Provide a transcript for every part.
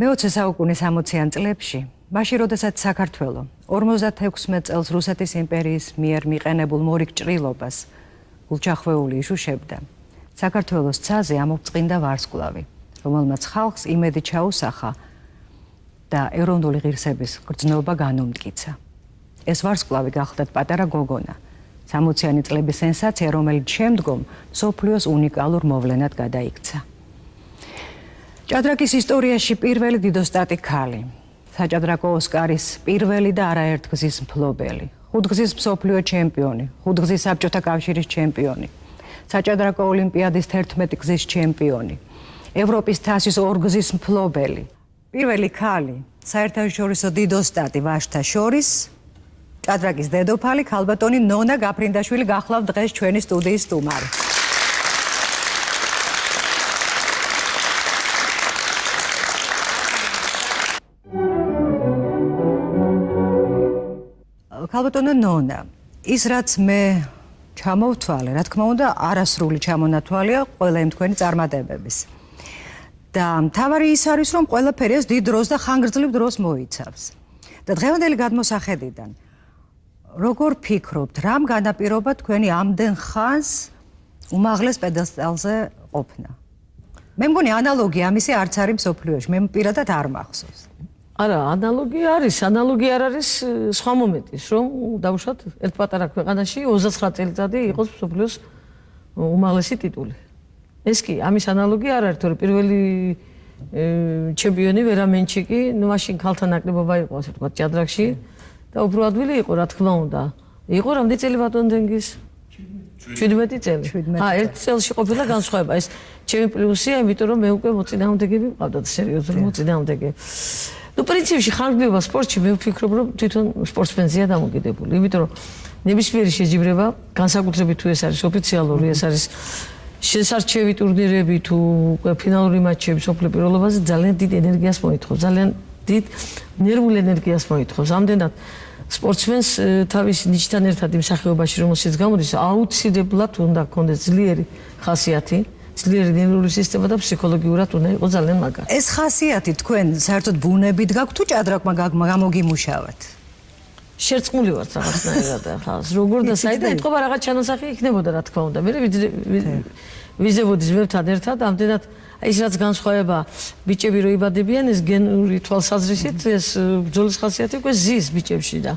მე-20 საუკუნის 60-იან წლებში, მაშინ როდესაც საქართველო 56 წელს რუსეთის იმპერიის მიერ მიყენებულ მორიგ ჭრილობას გულჩახვეული იშუშებდა, საქართველოს ცაზე ამოწყინდა ვარსკვლავი, რომელმაც ხალხს იმედი ჩაუსახა და ეროვნული ღირსების გრძნობა განუმტკიცა. ეს ვარსკვლავი გახლდათ პატარა გოგონა, 60-იანი წლების სენსაცია, რომელიც შემდგომ მსოფლიოს უნიკალურ მოვლენად გადაიქცა. ჭადრაკის ისტორიაში პირველი დიდოსტატი ქალი, საჭადრაკო ოსკარის პირველი და არაერთგზის მფლობელი, 5 გზის მსოფლიო ჩემპიონი, 5 გზის საბჭოთა კავშირის ჩემპიონი, საჭადრაკო ოლიმპიადის 11 გზის ჩემპიონი, ევროპის თასის 2 გზის მფლობელი, პირველი ქალი, საერთაშორისო დიდოსტატი ვაჟთა შორის, ჭადრაკის დედოფალი ქალბატონი ნონა გაფრინდაშვილი გახლავთ დღეს ჩვენი სტუდიის სტუმარი. ქალბატონო ნონა, ის რაც მე ჩამოვთვალე, რა თქმა უნდა, არასრული ჩამონათვალია ყველა იმ თქვენი წარმატებების. და მთავარი ის არის, რომ ყველაფერი ეს დიდ დროს და ხანგრძლივ დროს მოიცავს. და დღევანდელი გადმოსახედიდან როგორ ფიქრობთ, რამ განაპირობა თქვენი ამდენ ხანს უმაღლეს პედესტალზე ყოფნა? მე მგონი ანალოგია ამისი არც არის მსოფლიოში, მე პირადად არ მახსოვს. არა, ანალოგია არის, ანალოგია არ არის სხვა მომენტის, რომ დავუშვათ ერთ პატარა ქვეყანაში 29 წელიწადი იყოს მსოფლიოს უმაღლესი ტიტული. ეს კი ამის ანალოგია არ არის, თორე პირველი ჩემპიონი ვერამენჩიკი, ნუ მაშინ ქალთა ნაკლებობა იყო, ასე ვთქვათ, ჭადრაკში და უფრო ადვილი იყო, რა თქმა უნდა. იყო რამდენი წელი ბატონ დენგის? 17 წელი. ერთ წელში ყოფილა განსხვავება. ეს ჩემი პლუსია, იმიტომ რომ მე უკვე მოწინააღმდეგები მყავდათ, სერიოზული მოწინააღმდეგე. Ну, принципში ხანგრძლივობა სპორტში მე ვფიქრობ, რომ თვითონ სპორტსმენზეა დამოკიდებული. იმიტომ რომ ნებისმიერი შეჯიბრება, განსაკუთრებით თუ ეს არის ოფიციალური, ეს არის შესარჩევი ტურნირები თუ ფინალური მატჩები სოფლიო პირველობაზე ძალიან დიდ ენერგიას მოითხოვს, ძალიან დიდ ნერვულ ენერგიას მოითხოვს. ამდენად სპორტსმენს თავის ნიშთან ერთად იმ სახეობაში, რომელშიც გამოდის, აუცილებლად უნდა ჰქონდეს ძლიერი ხასიათი, ძლიერი ნერვული სისტემა და ფსიქოლოგიურად უნდა იყოს ძალიან მაგარი. ეს ხასიათი თქვენ საერთოდ ბუნებით გაქვთ თუ ჭადრაკმა გამოგიმუშავათ? შერწყმული ვართ რაღაცნაირად ახლა. როგორ და საერთოდ ეთყობა რაღაც ჩანასახი იქნებოდა, რა თქმა უნდა. მე ვიზებოდი ძმებთან ერთად, ამდენად ის რაც განსხვავება ბიჭები რო იბადებიან, ეს გენური თვალსაზრისით, ეს ბრძოლის ხასიათი უკვე ზის ბიჭებში და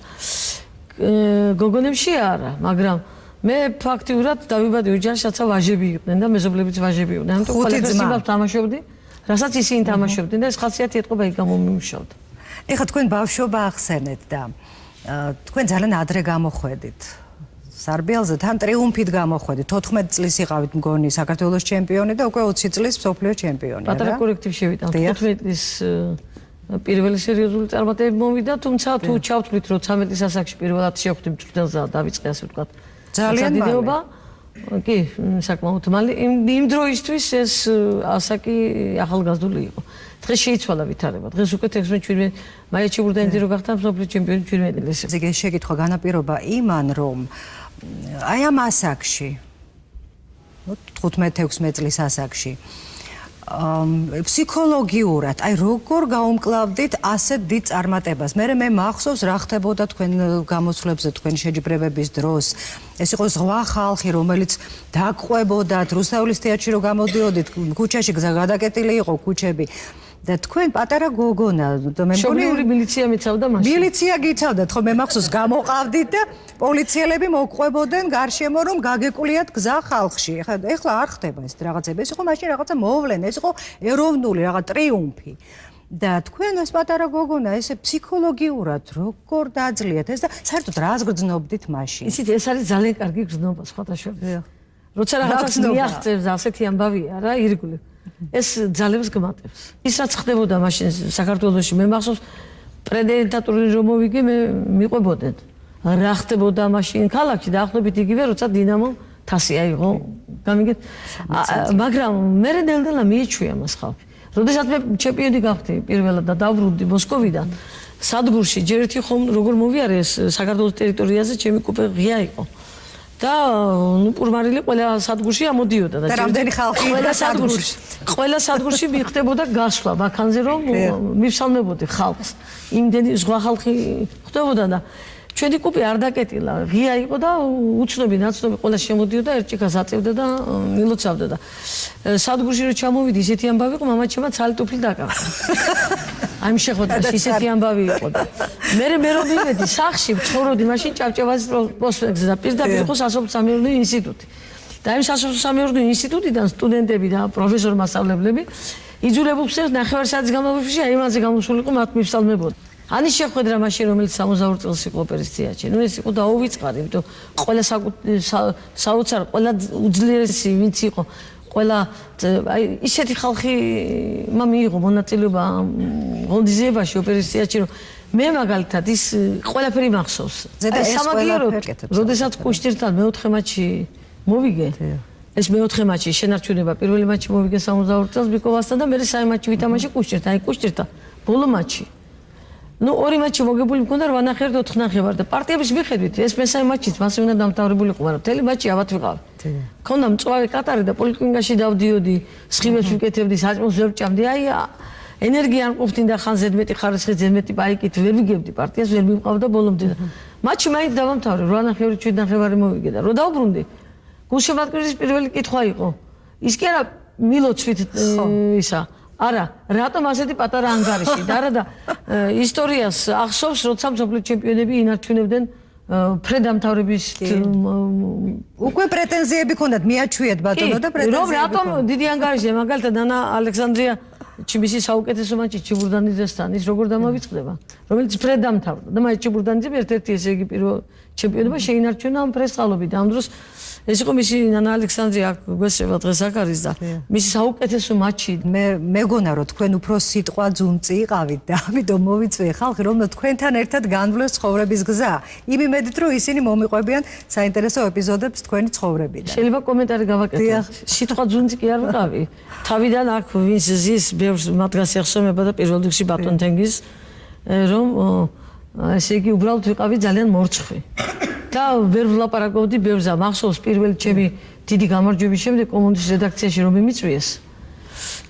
გოგონებში არა, მაგრამ მე ფაქტიურად დავიბადე ოჯახში, სადაც ვაჟები იყვნენ და მეზობლებიც ვაჟები იყვნენ. ამიტომ ყველაფერს იმას თამაშობდი, რასაც ისინი თამაშობდნენ და ეს ხასიათი ეთყობა იქ გამომიმუშავდა. ეხლა თქვენ ბავშვობა ახსენეთ და თქვენ ძალიან ადრე გამოხვედით. სარბიელზე თან ტრიუმფით გამოხვედით. 14 წლის იყავით მგონი საქართველოს ჩემპიონი და უკვე 20 წლის მსოფლიო ჩემპიონი. პატარა კორექტივ შევიტანთ. 15 წლის პირველი სერიოზული წარმატებები მოვიდა, თუმცა თუ ჩავთვლით, რომ 13 ასაკში პირველად შეხვდი მწვრთნელს და დავიწყე, ასე ვთქვათ, ძალიან დიდეობა. კი, საკმაოდ მალე იმ დროისთვის ეს ასაკი ახალგაზრდული იყო. დღეს შეიცვალა ვითარება. დღეს უკვე 16-17 მაიჩი ურდენიძე რო გახდა მსოფლიო ჩემპიონი 17 წელს. ეს შეკითხვა განაპირობა იმან, რომ აი ამ ასაკში 15-16 წლის ასაკში ფსიქოლოგიურად, აი როგორ გაუმკლავდით ასეთ დიდ წარმატებას? მე მახსოვს რა ხდებოდა თქვენ გამოსვლებზე, თქვენი შეჯიბრებების დროს. ეს იყო ზღვა ხალხი, რომელიც დაგყვებოდათ, რუსთაველის თეატრში რო გამოდიოდით, ქუჩაში გზა გადაკეტილი იყო ქუჩები. და თქვენ პატარა გოგონა, მე მგონი მილიცია მიცავდა მაშინ. მილიცია გიცავდათ, ხო მე მახსოვს გამოყავდით და პოლიციელები მოგყვებოდნენ გარშემო, რომ გაგეკულიათ გზა ხალხში. ეხლა არ ხდება ეს რაღაცები. ეს იყო მაშინ რაღაცა მოვლენა, ეს იყო ეროვნული რაღაც ტრიუმფი. და თქვენ ეს პატარა გოგონა ესე ფსიქოლოგიურად როგორ დაძლიათ ეს და საერთოდ რას გრძნობდით მაშინ? ისიც ეს არის ძალიან კარგი გრძნობა სხვათა შორის. როცა რაღაცას მიაღწევს, ასეთი ამბავია რა, ირგვლივ. ეს ძალებს გმატებს. ის რაც ხდებოდა მაშინ საქართველოში, მე მახსოვს პრეზიდენტატური რომ მოვიგე, მე მიყვებოდნენ. რა ხდებოდა მაშინ ქალაქში დაახლოებით იგივე, როცა დინამო თასი აიღო. გამიგეთ? მაგრამ მე ნელ-ნელა მიეჩვია მას ხალხი. როდესაც მე ჩემპიონი გავხდი პირველად და დავბრუნდი მოსკოვიდან, სადგურში ჯერ ერთი ხომ როგორ მოვიარე ეს საქართველოს ტერიტორიაზე, ჩემი კუპე ღია იყო. და ნუ პურმარილი ყველა სადგურში ამოდიოდა და რამდენი ხალხი ყველა სადგურში მიხდებოდა გასვლა ბაქანზე რომ მივსალმებოდი ხალხს იმდენი ზღვა ხალხი ხდებოდა და ჩვენი კუპი არ დაკეტილა ღია იყო და უცნობი ნაცნობი ყველა შემოდიოდა ერთ ჭიქას აწევდა და მილოცავდა და სადგურში რომ ჩამოვიდი ისეთი ამბავი იყო მამაჩემმა ცალი ტუფლი დაკარგა აი შეხვდა ისეთი ამბავი იყო და მე რომ მივედი სახში ვცხოვრობდი მაშინ ჭავჭავაძის პროსპექტზე და პირდაპირ იყო სასოფლო-სამეურნეო ინსტიტუტი და იმ სასოფლო-სამეურნეო ინსტიტუტიდან სტუდენტები და პროფესორ-მასწავლებლები იძულებულს ნახევარ საათის განმავლობაში აი მასზე გამოსულიყო მათ მივსალმებოდი ანის შეხვედრა მაშინ რომელიც 60 წელს იყო ოპერის თეატრში ნუ ეს იყო დაუვიწყარი იმიტომ ყველა საოცარ ყველა უძლიერესი ვინც იყო ყველა აი ისეთი ხალხი მიიღო მონაწილეობა ღონისძიებაში ოპერის თეატრში რომ მე მაგალითად ის ყველაფერი მახსოვს აი სამაგიეროდ როდესაც კუშტირთან მეოთხე მატჩი მოვიგე ეს მეოთხე მატჩი შენარჩუნება პირველი მატჩი მოვიგე 62 წელს ბიკოვასთან და მე საერთო მატჩი ვითამაშე კუშტირთან აი კუშტირთან ბოლო მატჩი ნუ ორი მატჩი მოგებული მქონდა 8 ნახევარ და 4 ნახევარ და პარტიების მიხედვით ეს მესამე მატჩიც მასე უნდა დამთავრებულიყო მაგრამ მთელი მატჩი ავად ვიყავ. მქონდა მწვავე კატარი და პოლიკლინიკაში დავდიოდი, სხივებს ვიკეთებდი, საჭმელს ვერ ვჭამდი. აი ენერგია არ მყოფდი და ხან ზედმეტი ხარისხი ზედმეტი პაიკით ვერ ვიგებდი პარტიას ვერ მივყავდა ბოლომდე. მატჩი მაინც დავამთავრე 8 ნახევარი 7 ნახევარი მოვიგე და რო დავბრუნდი გულშემატკივრის პირველი კითხვა იყო. ის კი არა მილოცვით ისა არა, რატომ ასეთი პატარა ანგარიში და არა და ისტორიას ახსოვს, როცა მსოფლიო ჩემპიონები ინარჩუნებდნენ ფრედამთავრების უკვე პრეტენზიები ქონდათ მიაჩვიეთ ბატონო და პრეტენზიები რომ რატომ დიდი ანგარიშია მაგალითად ანა ალექსანდრია ჩიბისი საუკეთესო მატჩი ჩიბურდანიძესთან ის როგორ დამავიწყდება რომელიც ფრედამთავრდა და მაინც ჩიბურდანიძე ერთ-ერთი ესე იგი პირველ ჩემპიონობა შეინარჩუნა ამ ფრესყალობით ამ დროს ეს იყო მისი ნანა ალექსანდრია გვესწრება დღეს აქ არის და მისი საუკეთესო მატჩი მე მეგონა რომ თქვენ უფრო სიტყვა ძუნწი იყავით და ამიტომ მოვიწვიე ხალხი რომ თქვენთან ერთად განვლეს ცხოვრების გზა იმ იმედით რომ ისინი მომიყვებიან საინტერესო ეპიზოდებს თქვენი ცხოვრებიდან შეიძლება კომენტარი გავაკეთო სიტყვა ძუნწი კი არ ვიყავი თავიდან აქ ვინც ზის ბევრს მათგანს ეხსომება და პირველ რიგში ბატონ თენგიზ რომ ესე იგი უბრალოდ ვიყავი ძალიან მორცხვი და ვერ ვლაპარაკობდი ბევრზე მახსოვს პირველი ჩემი დიდი გამარჯვების შემდეგ კომუნიკის რედაქციაში რომ მიმიწვიეს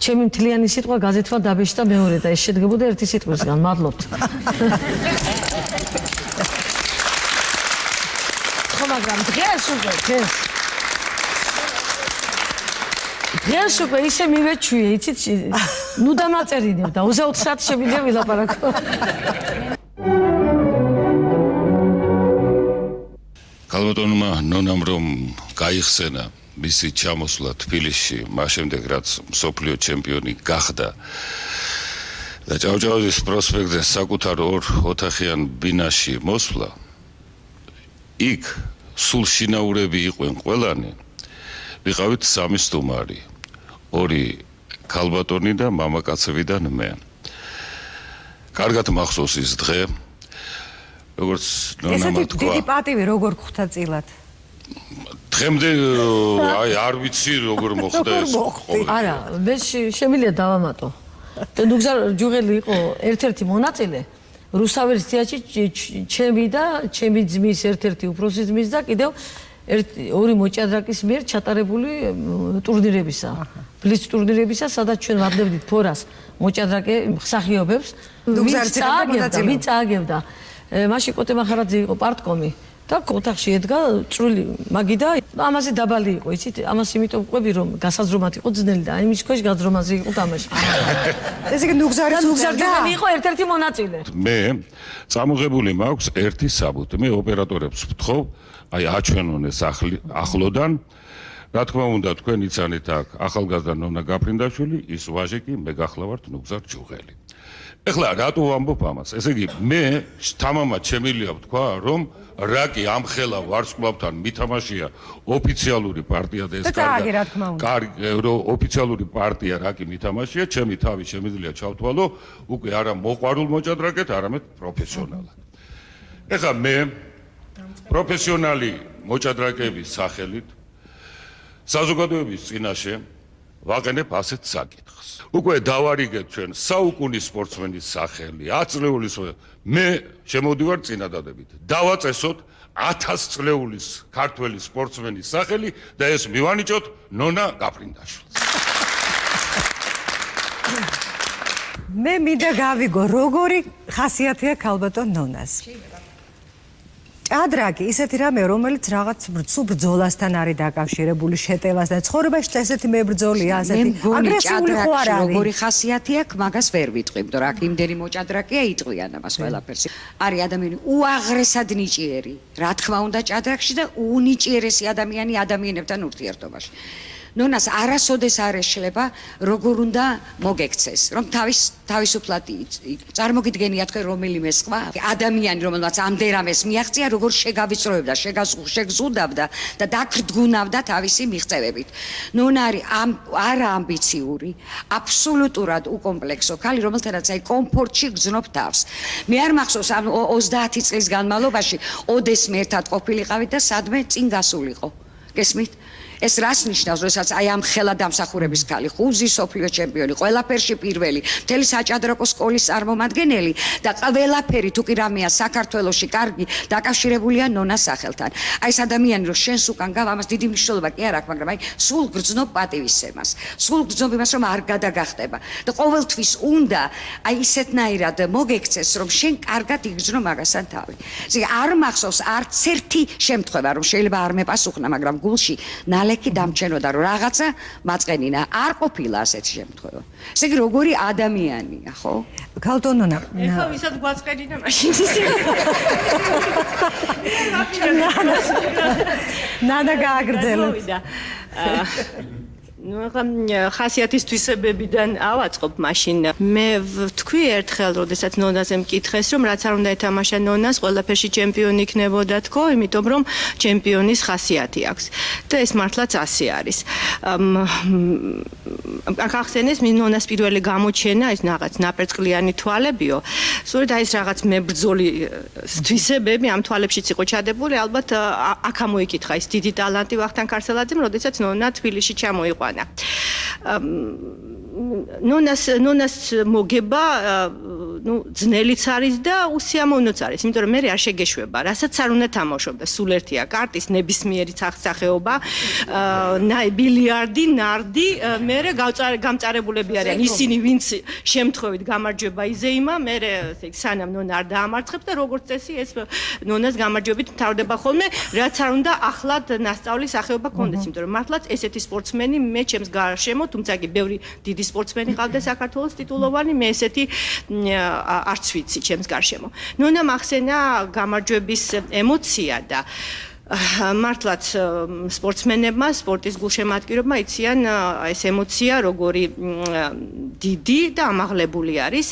ჩემი მთლიანი სიტყვა გაზეთმა დაბეჭდა მეორე და ეს შედგებოდა ერთი სიტყვისგან მადლობთ ხო მაგრამ დღეს უკვე ისე მივეჩვიე იცით ნუ დამაწერინებ და 24 საათი შემიძლია ვილაპარაკო ალბათონმა ნონამ რომ გაიხსენა მისი ჩამოსვლა თბილისში, მას შემდეგ რაც მსოფლიო ჩემპიონი გახდა და ჭავჭავაძის პროსპექტზე საკუთარ ორ ოთახიან ბინაში მოსვლა, იქ სულ შინაურები იყვენ ყველანი, ვიყავით 3 სტუმარი, 2 ქალბატონი და მამაკაცებიდან მე. კარგად მახსოვს ის დღე. როგორც ნონამ თქვა. ესეთი დიდი პატივი როგორ გხვდა წილად? დღემდე აი არ ვიცი როგორ მოხდა ეს. არა, მე შემიძლია დავამატო. ნუგზარ ჯუღელი იყო ერთ-ერთი მონაწილე რუსთაველის თეატრში ჩემი და ჩემი ძმის ერთ-ერთი უფროსი ძმის და კიდევ ორი მოჭადრაკის მიერ ჩატარებული ტურნირებისა. ბლიც ტურნირებისა, სადაც ჩვენ ვარდებდით ფორას მოჭადრაკე მსახიობებს. ვინც წააგებდა. მაშინ კოტე მახარაძე იყო პარტკომი და ოთახში ედგა წვრილი მაგი და ამაზე დაბალი იყო, იცით? ამას იმიტომ ყვები რომ გასაზრომად იყო ძნელი და იმის ქვეშ გაძრომაზე იყო თამაში. ესე იგი ნუგზარი იყო ერთ-ერთი მონაწილე. მე წამოღებული მაქვს ერთი საბუთი. მე ოპერატორებს ვთხოვ, აი აჩვენონ ეს ახლოდან. რა თქმა უნდა, თქვენ იცანით აქ ახალგაზრდა ნონა გაფრინდაშვილი, ის ვაჟი კი მე გახლავართ ნუგზარ ჯუღელი. ეხლა რატო ვამბობ ამას? ესე იგი მე თამამად შემიძლია ვთქვა, რომ რაკი ამხელა ვარსკვლავთან მითამაშია ოფიციალური პარტია და ეს კარგი ოფიციალური პარტია რაკი მითამაშია, ჩემი თავი შემიძლია ჩავთვალო უკვე არა მოყვარულ მოჭადრაკეთ, არამედ პროფესიონალად. ეხლა მე პროფესიონალი მოჭადრაკეების სახელით საზოგადოების წინაშე ვაყენებ ასეთ საკითხს. უკვე დავარიგეთ ჩვენ საუკუნის სპორტსმენის სახელი, 10 წლეულის მე შემოვდივარ წინადადებით. დავაწესოთ 1000 წლეულის ქართველი სპორტსმენის სახელი და ეს მივანიჭოთ ნონა გაფრინდაშვილს. მე მინდა გავიგო, როგორი ხასიათია ქალბატონ ნონას. ჭადრაკი ისეთი რამე, რომელიც რაღაც სულ ბრძოლასთან არის დაკავშირებული, შეტევასთან, ცხოვრებაში ესეთი მებრძოლია, ასეთი აგრესიული ხო არ არის. როგორი ხასიათი აქვს, მაგას ვერ ვიტყვი, იმიტომ რომ აქ იმდენი მოჭადრაკეა, იტყვიან ამას ყველაფერს. არის ადამიანი უაღრესად ნიჭიერი, რა თქმა უნდა ჭადრაკში და უნიჭიერესი ადამიანი ადამიანებთან ურთიერთობაში. ნონას არასოდეს არ ეშლება, როგორ უნდა მოგექცეს, რომ თავისუფლად წარმოგიდგენიათ თქვენ რომელიმე სხვა ადამიანი, რომელმაც ამდერამეს მიაღწია, როგორ შეგავიწროებდა, შეგზუდავდა და დაქრდგუნავდა თავისი მიღწევებით. ნონა არის არა ამბიციური, აბსოლუტურად უკომპლექსო ქალი, რომელთანაც აი კომფორტში გრძნობ თავს. მე არ მახსოვს ამ 30 წლის განმავლობაში ოდესმე ერთად ყოფილიყავით და სადმე წინ გასულიყო. გესმით? ეს რას ნიშნავს, როდესაც აი ამ ხელა დამსახურების ქალი, ხუზის სოფლიო ჩემპიონი, ყველაფერში პირველი, მთელი საჭადრაკო სკოლის წარმომადგენელი და ყველაფერი თუ კი რამეა საქართველოში კარგი დაკავშირებულია ნონას სახელთან. აი ეს ადამიანი რომ შენს უკან გავა, ამას დიდი მნიშვნელობა კი არ აქვს, მაგრამ აი სულ გრძნობ პატივისცემას, სულ გრძნობ იმას, რომ არ გადაგახტება და ყოველთვის უნდა აი ისეთნაირად მოგექცეს, რომ შენ კარგად იგრძნო მაგასთან თავი. ესე იგი არ მახსოვს არც ერთი შემთხვევა, რომ შეიძლება არ მეპასუხნა, მაგრამ გულში ნალექი დამჩენოდა, რომ რაღაცა მაწყენინა, არ ყოფილა ასეთი შემთხვევა. ესე იგი როგორი ადამიანია, ხო? ქალბატონ ნონა, ეხლა ვისაც გვაწყენინა მაშინ ნანა გააგრძელოთ. ნუ ახლა ხასიათის თვისებებიდან ავაწყობ მაშინ. მე ვთქვი ერთხელ, როდესაც ნონაზე მკითხეს, რომ რაც არ უნდა ეთამაშა ნონას, ყველაფერში ჩემპიონი იქნებოდა თქო, იმიტომ რომ ჩემპიონის ხასიათი აქვს. და ეს მართლაც ასე არის. ახახსენეს ნონას პირველი გამოჩენა, ეს რაღაც ნაპერწკლიანი თვალებიო. სწორედ აი ეს რაღაც მებრძოლი თვისებები ამ თვალებშიც იყო ჩადებული, ალბათ აქ ამოიკითხა ის დიდი ტალანტი ვახტანგ ქარსელაძემ, როდესაც ნონა თბილისში ჩამოიყვანა. ნონას მოგება ძნელიც არის და უსიამოვნოც არის, იმიტომ რომ მე არ შეგეშვება, რასაც არ უნდა თამაშობდა, სულ ერთია კარტის ნებისმიერი სახეობა, ბილიარდი, ნარდი, მე გამწარებულები არიან ისინი, ვინც შემთხვევით გამარჯვება იზეიმა, მე სანამ ნონა არ დაამარცხებს და როგორც წესი ეს ნონას გამარჯვებით მთავრდება ხოლმე, რაც არ უნდა ახლად ნასწავლის სახეობა კონდეს, იმიტომ რომ მართლაც ესეთი სპორტსმენი მე ჩემს გარშემო, თუმცა კი ბევრი დიდი სპორტსმენი ყავდა საქართველოს ტიტულოვანი, მე ესეთი არც ვიცი ჩემს გარშემო. ნონა მახსენა გამარჯვების ემოცია და მართლაც სპორტსმენებმა, სპორტის გულშემატკივრებმა იციან ეს ემოცია როგორი დიდი და ამაღლებული არის.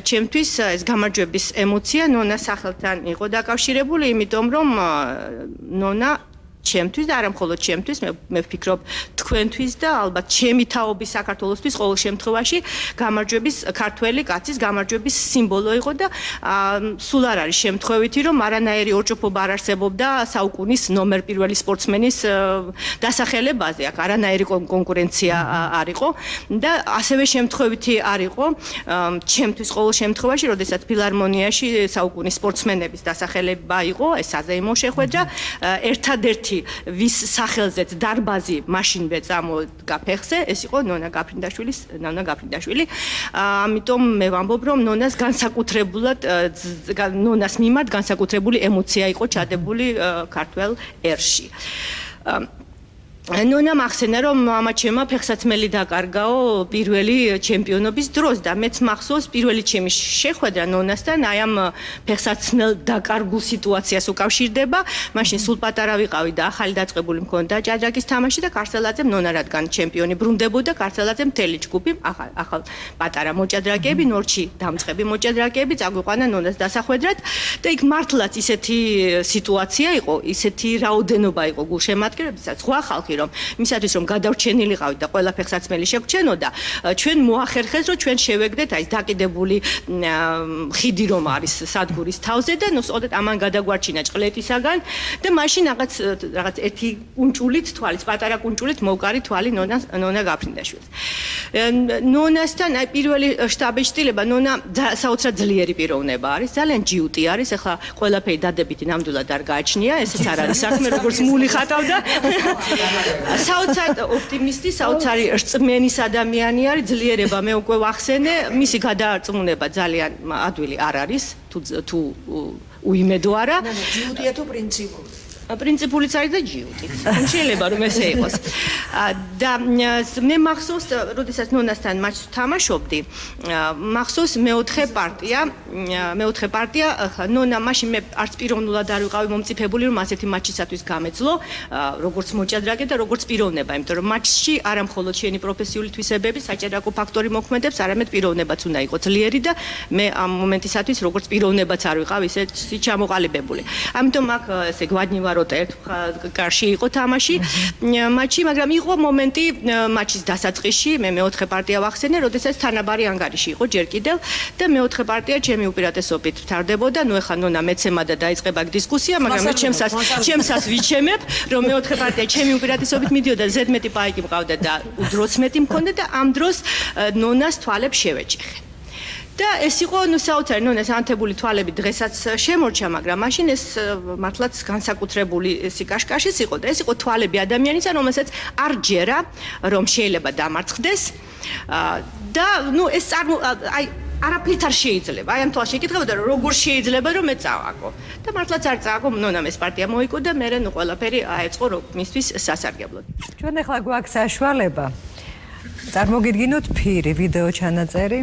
ჩემთვის ეს გამარჯვების ემოცია ნონას სახელთან იყო დაკავშირებული, იმიტომ რომ ნონა ჩემთვის და არა მხოლოდ ჩემთვის, მე ვფიქრობ თქვენთვის და ალბათ ჩემი თაობის საქართველოსთვის ყოველ შემთხვევაში გამარჯვების ქართველი კაცის გამარჯვების სიმბოლო იყო და სულ არ არის შემთხვევითი, რომ არანაირი ორჭოფობა არ არსებობდა საუკუნის ნომერ პირველი სპორტსმენის დასახელებაზე. აქ არანაირი კონკურენცია არ იყო და ასევე შემთხვევითი არ იყო ჩემთვის ყოველ შემთხვევაში, როდესაც ფილარმონიაში საუკუნის სპორტსმენების დასახელება იყო, ეს საზეიმო შეხვედრა, ერთადერთი ვის სახელზეც დარბაზი მაშინვე წამოდგა ფეხზე, ეს იყო ნონა გაფრინდაშვილი. ამიტომ მე ვამბობ, რომ ნონას მიმართ განსაკუთრებული ემოცია იყო ჩადებული ქართველ ერში. ნონა მახსენა, რომ მამაჩემმა ფეხსაცმელი დაკარგაო პირველი ჩემპიონობის დროს და მეც მახსოვს პირველი ჩემი შეხვედრა ნონასთან აი ამ ფეხსაცმელ დაკარგულ სიტუაციას უკავშირდება. მაშინ სულ პატარა ვიყავი და ახალი დაწყებული მქონდა ჭადრაკის თამაში და ქარსელაძემ ნონა რადგან ჩემპიონი ბრუნდებოდა, ქარსელაძემ მთელი ჯგუფი ახალ პატარა მოჭადრაკეები, ნორჩი დამწყები მოჭადრაკეები წაგვიყვანა ნონას დასახვედრად და იქ მართლაც ისეთი სიტუაცია იყო, ისეთი რაოდენობა იყო გულშემატკივრებისა, სხვა ხალხი ვთქვი, რომ მისათვის რომ გადავრჩენილიყავით და ყველა ფეხსაცმელი შეგვჩენოდა, ჩვენ მოახერხეს, რომ ჩვენ შევეგდეთ აი დაკიდებული ხიდი რომ არის სადგურის თავზე და ნუსყოდეთ ამან გადაგვარჩინა ჭყლეტისაგან და მაშინ რაღაც ერთი კუნჭულით თვალის, პატარა კუნჭულით მოვკარი თვალი ნონა გაფრინდაშვილს. ნონასთან აი პირველი შტაბ-ეჭდილება ნონა საოცრად ძლიერი პიროვნება არის, ძალიან ჯიუტი არის, ახლა ყველაფერი დადებითი ნამდვილად არ გააჩნია, ესეც არ არის საქმე, როგორც მული ხატავდა. საოცრად ოპტიმისტი, საოცარი რწმენის ადამიანი არის, ძლიერება მე უკვე ვახსენე, მისი გადაარწმუნება ძალიან ადვილი არ არის, თუ უიმედო არა. ჯიუტია თუ პრინციპული? პრინციპულიც არის და ჯიუტიც. შეიძლება რომ ესე იყოს. და მე მახსოვს, როდესაც ნონასთან მატჩს თამაშობდი, მახსოვს მეოთხე პარტია, ნონა მაშინ მე არც პიროვნულად არ ვიყავი მომწიფებული, რომ ასეთი მატჩისათვის გამეძლო, როგორც მოჭადრაკე და როგორც პიროვნება, იმიტომ რომ მატჩში არა მხოლოდ შენი პროფესიული თვისებები, საჭადრაკო ფაქტორი მოქმედებს, არამედ პიროვნებაც უნდა იყოს ძლიერი და მე ამ მომენტისათვის როგორც პიროვნებაც არ ვიყავ ისე ჩამოყალიბებული. ამიტომ აქ ესე გვადნივა ერთ კარში იყო თამაში მატჩი, მაგრამ იყო მომენტი მატჩის დასაწყისში, მე მეოთხე პარტია ვახსენე, როდესაც თანაბარი ანგარიში იყო ჯერ კიდევ და მეოთხე პარტია ჩემი უპირატესობით თარდებოდა, ნუ ეხლა ნონა მეცემა და დაიწყება დისკუსია, მაგრამ მე ჩემსაც ვიჩემებ, რომ მეოთხე პარტია ჩემი უპირატესობით მიდიოდა, ზედმეტი პაიკი მყავდა და დროც მეტი მქონდა და ამ დროს ნონას თვალებს შევეჭიხე. და ეს იყო საოცარი ნონას ანთებული თვალები დღესაც შემორჩა, მაგრამ მაშინ ეს მართლაც განსაკუთრებული სიკაშკაშიც იყო და ეს იყო თვალები ადამიანისა, რომელსაც არ ჯერა რომ შეიძლება დამარცხდეს და ეს აი არაფრით არ შეიძლება. აი ამ თვალში ეკითხებოდა რომ როგორ შეიძლება რომ მე წავაგო. და მართლაც არ წავაგო, ნონამ ეს პარტია მოიგო და მე ნუ ყველაფერი აეწყო რომ მისთვის სასარგებლოდ. ჩვენ ახლა გვაქვს საშუალება წარმოგიდგინოთ ფირი, ვიდეო ჩანაწერი,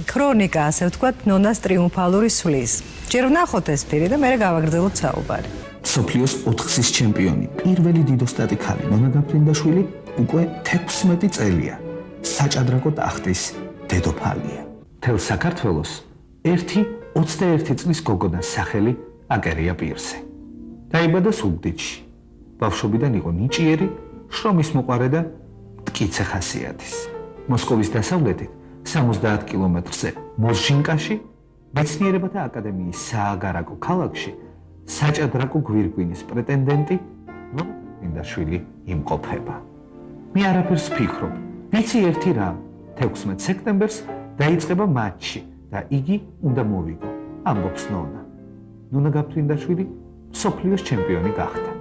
ქრონიკა, ასე ვთქვათ, ნონას ტრიუმფალური სვლის. ჯერ ვნახოთ ეს ფირი და მერე გავაგრძელოთ საუბარი. მსოფლიოს 4-ის ჩემპიონი, პირველი დიდოსტატი ქალი ნონა გაფრინდაშვილი უკვე 16 წელია საჭადრაკო ტახტის დედოფალია. მთელ საქართველოს 21 წლის გოგონას სახელი აკერია პირზე. დაიბადა სულდიდში. ბავშვობიდან იყო ნიჭიერი, შრომის მოყვარე და მტკიცე ხასიათის. მოსკოვის დასავლეთით 70 კილომეტრზე მოზჟინკაში, მეცნიერებათა აკადემიის სააგარაკო ქალაქში საჭადრაკო გვირგვინის პრეტენდენტი ნონა გაფრინდაშვილი იმყოფება. მე არაფერს ვფიქრობ, ვიცი ერთი რამ, 16 სექტემბერს დაიწყება მატჩი და იგი უნდა მოვიგო, ამბობს ნონა. ნონა გაფრინდაშვილი მსოფლიოს ჩემპიონი გახდა.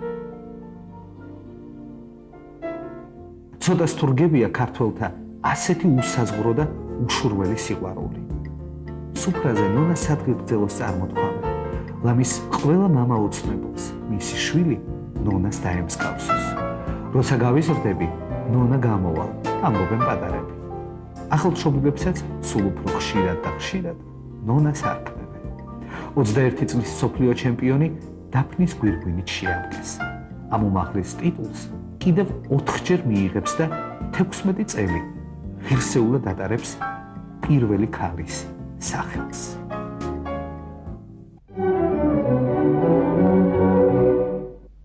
ცოტა სტურგებია ქართველთა ასეთი უსაზღვრო და უშურველი სიყვარული. სუფრაზე ნონა სადღეგრძელოს წარმოთქვამენ, ლამის ყველა მამა ოცნებობს, მისი შვილი ნონას დაემსგავსოს. როცა გავიზრდები, ნონა გამოვალ, ამბობენ პატარები. ახალშობილებსაც სულ უფრო ხშირად და ხშირად ნონას არქმევენ. 21 წლის მსოფლიო ჩემპიონი დაფნის გვირგვინით შეამკეს. ამ უმაღლეს ტიტულს კიდევ 4-ჯერ მიიღებს და 16 წელი ღირსეულად ატარებს პირველი ქალის სახელს.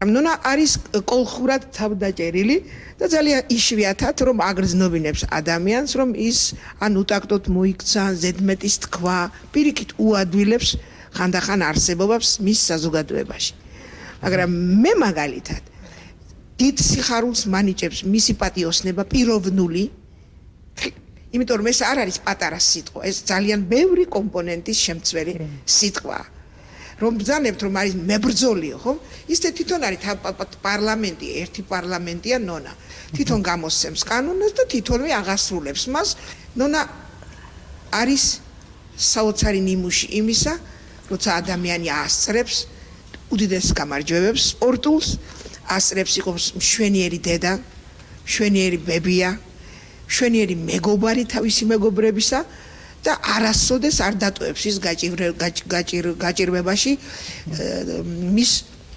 ნონა არის კოლხურად თავდაჭერილი და ძალიან იშვიათად რომ აგრძნობინებს ადამიანს, რომ ის ან უტაქტოდ მოიქცა, ზედმეტის თქვა, პირიქით უადვილებს ხანდახან არსებობას მის საზოგადოებაში. მაგრამ მე მაგალითად დიდ სიხარულს მანიჭებს მისი პატიოსნება პიროვნული, იმიტომ რომ ეს არ არის პატარა სიტყვა, ეს ძალიან ბევრი კომპონენტის შემცველი სიტყვა. რომ ბრძანებთ რომ არის მებრძოლიო, ხო? ისე თვითონ არის პარლამენტი, ერთი პარლამენტია ნონა. თვითონ გამოსცემს კანონებს და თვითონვე აღასრულებს მას. ნონა არის საოცარი ნიმუში იმისა, როცა ადამიანი ასწრებს უდიდეს გამარჯვებებს სპორტულს, ასწრებს იყოს მშვენიერი დედა, მშვენიერი ბებია, მშვენიერი მეგობარი თავისი მეგობრებისა და არასოდეს არ დატოვებს ის გაჭირვებაში მის